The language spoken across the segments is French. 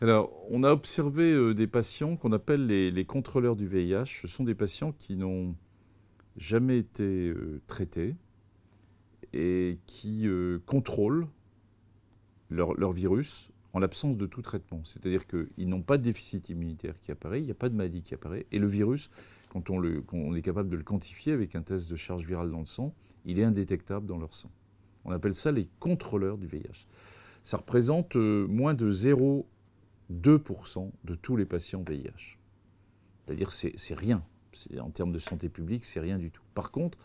Alors, on a observé des patients qu'on appelle les contrôleurs du VIH. Ce sont des patients qui n'ont jamais été traités et qui contrôlent leur virus en l'absence de tout traitement. C'est-à-dire qu'ils n'ont pas de déficit immunitaire qui apparaît, il n'y a pas de maladie qui apparaît, et le virus, quand on est capable de le quantifier avec un test de charge virale dans le sang, il est indétectable dans leur sang. On appelle ça les contrôleurs du VIH. Ça représente moins de 0,2% de tous les patients VIH. C'est-à-dire c'est rien. En termes de santé publique, c'est rien du tout. Par contre,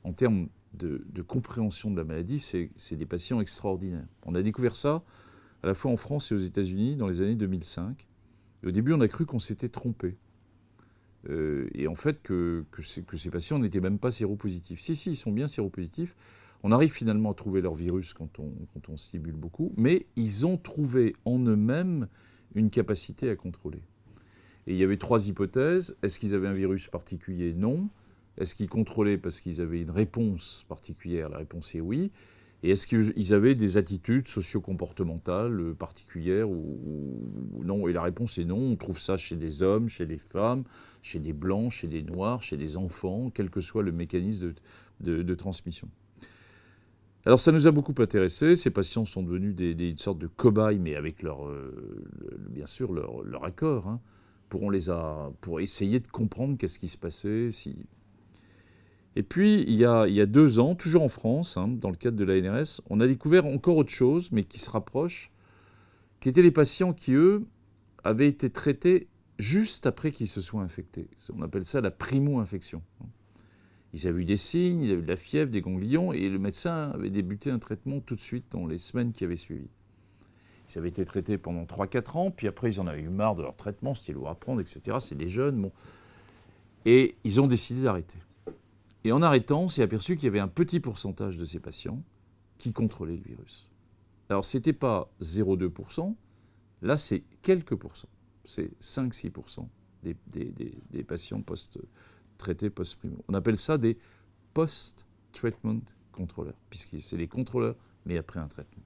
en termes de compréhension de la maladie, c'est des patients extraordinaires. On a découvert ça à la fois en France et aux États-Unis dans les années 2005. Et au début, on a cru qu'on s'était trompé. Et en fait, que ces patients n'étaient même pas séropositifs. Si, ils sont bien séropositifs. On arrive finalement à trouver leur virus quand on stimule beaucoup, mais ils ont trouvé en eux-mêmes une capacité à contrôler. Et il y avait 3 hypothèses. Est-ce qu'ils avaient un virus particulier? Non. Est-ce qu'ils contrôlaient parce qu'ils avaient une réponse particulière? La réponse est oui. Et est-ce qu'ils avaient des attitudes socio-comportementales particulières ou non? Et la réponse est non. On trouve ça chez des hommes, chez des femmes, chez des blancs, chez des noirs, chez des enfants, quel que soit le mécanisme de transmission. Alors ça nous a beaucoup intéressés. Ces patients sont devenus une sorte de cobayes, mais avec bien sûr leur accord. Hein. Pour essayer de comprendre qu'est-ce qui se passait. Et puis, il y a 2 ans, toujours en France, hein, dans le cadre de l'ANRS, on a découvert encore autre chose, mais qui se rapproche, qui étaient les patients qui, eux, avaient été traités juste après qu'ils se soient infectés. On appelle ça la primo-infection. Ils avaient eu des signes, ils avaient eu de la fièvre, des ganglions, et le médecin avait débuté un traitement tout de suite dans les semaines qui avaient suivi. Ils avaient été traités pendant 3-4 ans, puis après ils en avaient eu marre de leur traitement, c'était lourd à prendre, etc. C'est des jeunes, bon. Et ils ont décidé d'arrêter. Et en arrêtant, on s'est aperçu qu'il y avait un petit pourcentage de ces patients qui contrôlaient le virus. Alors ce n'était pas 0,2%, là c'est quelques pourcents. C'est 5-6% des patients traités post-primo. On appelle ça des post-treatment controllers, puisque c'est les contrôleurs, mais après un traitement.